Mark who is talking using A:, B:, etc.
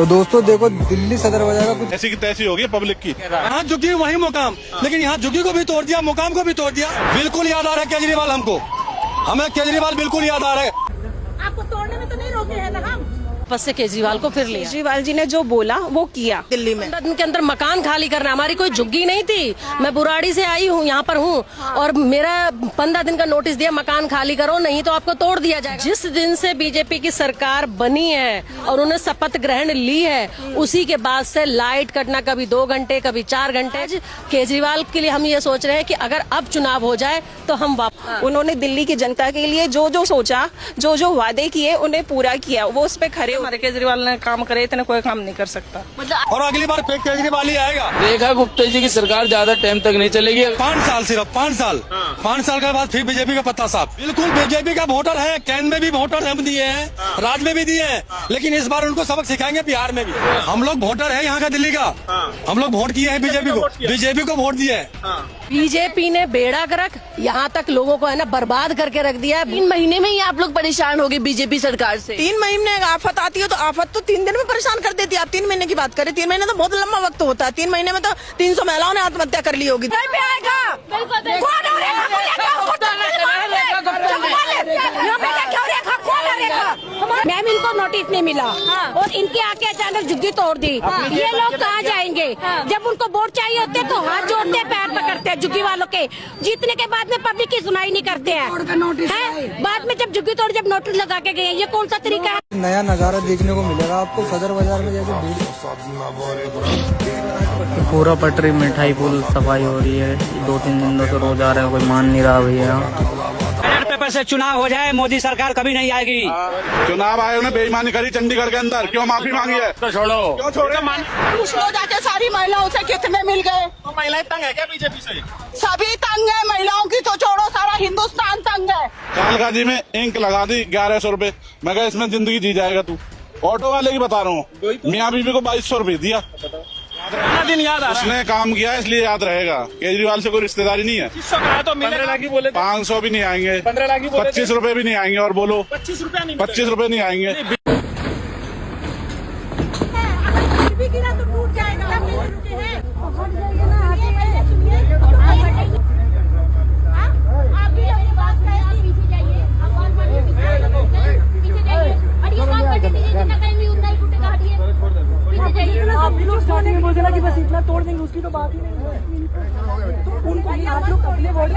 A: तो दोस्तों देखो दिल्ली सदर बाजार का कुछ
B: ऐसी की तैसी होगी पब्लिक की।
C: यहाँ झुग्गी वही मुकाम, लेकिन यहाँ झुग्गी को भी तोड़ दिया, मुकाम को भी तोड़ दिया। बिल्कुल याद आ रहा है केजरीवाल हमको, हमें केजरीवाल बिल्कुल याद आ रहा है।
D: आपको तोड़ने में तो नहीं रोके हैं ना हम।
E: वापस से केजरीवाल को फिर लिया।
D: केजरीवाल जी ने जो बोला वो किया। दिल्ली में
E: 15 दिन के अंदर मकान खाली करना, हमारी कोई झुग्गी नहीं थी। मैं बुराड़ी से आई हूँ, यहाँ पर हूँ, और मेरा 15 दिन का नोटिस दिया, मकान खाली करो नहीं तो आपको तोड़ दिया जाएगा। जिस दिन से बीजेपी की सरकार बनी है और उन्हें शपथ ग्रहण ली है, उसी के बाद से लाइट कटना कभी 2 घंटे कभी 4 घंटे। केजरीवाल के लिए हम ये सोच रहे हैं कि अगर अब चुनाव हो जाए तो हम वापस।
D: उन्होंने दिल्ली की जनता के लिए जो जो सोचा, जो जो वादे किए, उन्हें पूरा किया। वो उस पे खड़े।
F: हमारे केजरीवाल ने काम करे, इतने कोई काम नहीं कर सकता।
C: और अगली बार फिर केजरीवाल ही आएगा।
G: देखा गुप्ता जी की सरकार ज्यादा टाइम तक नहीं चलेगी।
C: 5 साल, सिर्फ 5 साल। 5 साल के बाद फिर बीजेपी का पत्ता साफ। बिल्कुल बीजेपी का वोटर है, कैन में भी वोटर हम दिए हैं, राज में भी दिए हैं, लेकिन इस बार उनको सबक सिखाएंगे बिहार में भी। हम लोग वोटर है यहाँ का दिल्ली का, हम लोग वोट किए हैं बीजेपी को वोट दिए है।
E: बीजेपी ने बेड़ा गर्क यहाँ तक लोगों को है ना बर्बाद करके रख दिया है।
H: 3 महीने में ही आप लोग परेशान हो गए बीजेपी सरकार से।
D: 3 महीने आफत आती है तो आफत तो 3 दिन में परेशान कर देती है। आप 3 महीने की बात करें, 3 महीने तो बहुत लंबा वक्त होता है। 3 महीने में तो 300 महिलाओं ने आत्महत्या कर ली होगी।
I: मैम इनको नोटिस नहीं मिला और इनके आके अचानक झुग्गी तोड़ दी। ये लोग कहाँ जाएंगे? जब उनको वोट चाहिए होते तो हाथ जोड़ते पैर पकड़ते हैं झुग्गी वालों के। जीतने के बाद में पब्लिक की सुनाई नहीं करते हैं। बाद में जब झुग्गी तोड़ जब नोटिस लगा के गए, ये कौन सा तरीका है?
A: नया नजारा देखने को मिलेगा आपको सदर बाजार में जैसे भीड़।
G: पूरा पटरी मिठाई पुल सफाई हो रही है। 2-3 दिनों से रोज आ रहे हैं, कोई मान नहीं रहा भैया।
J: बैलेट पेपर से चुनाव हो जाए, मोदी सरकार कभी नहीं आएगी।
B: चुनाव आयोग ने बेईमानी करी चंडीगढ़ के अंदर, क्यों माफी मांगी है? तो छोड़ो, क्यों छोड़े?
D: कुछ लोग जाके सारी महिलाओं से कितने मिल गए।
B: तो महिलाएं तंग है क्या बीजेपी से?
D: सभी तंग है, महिलाओं की तो छोड़ो, सारा हिंदुस्तान तंग है।
B: कालकाजी में इंक लगा दी 1100 रुपए। मैं कहा इसमें जिंदगी जी जाएगा तू। ऑटो वाले की बता रहा हूँ, मियाँ बीबी को 2200 रुपए दिया।
J: दिन याद आ रहा है।
B: उसने काम किया इसलिए याद रहेगा। केजरीवाल से कोई रिश्तेदारी नहीं है।
J: 15 लाख ही बोले,
B: 500 भी नहीं आएंगे,
J: 15 लाख ही बोले,
B: 25 रुपए भी नहीं आएंगे। और बोलो
J: 25
B: रुपए नहीं आएंगे।
D: गिरा तो टूट जाएगा।
F: बस इतना तोड़ देंगे उसकी तो बात ही नहीं है। तो उनको आप लोग अगले वोट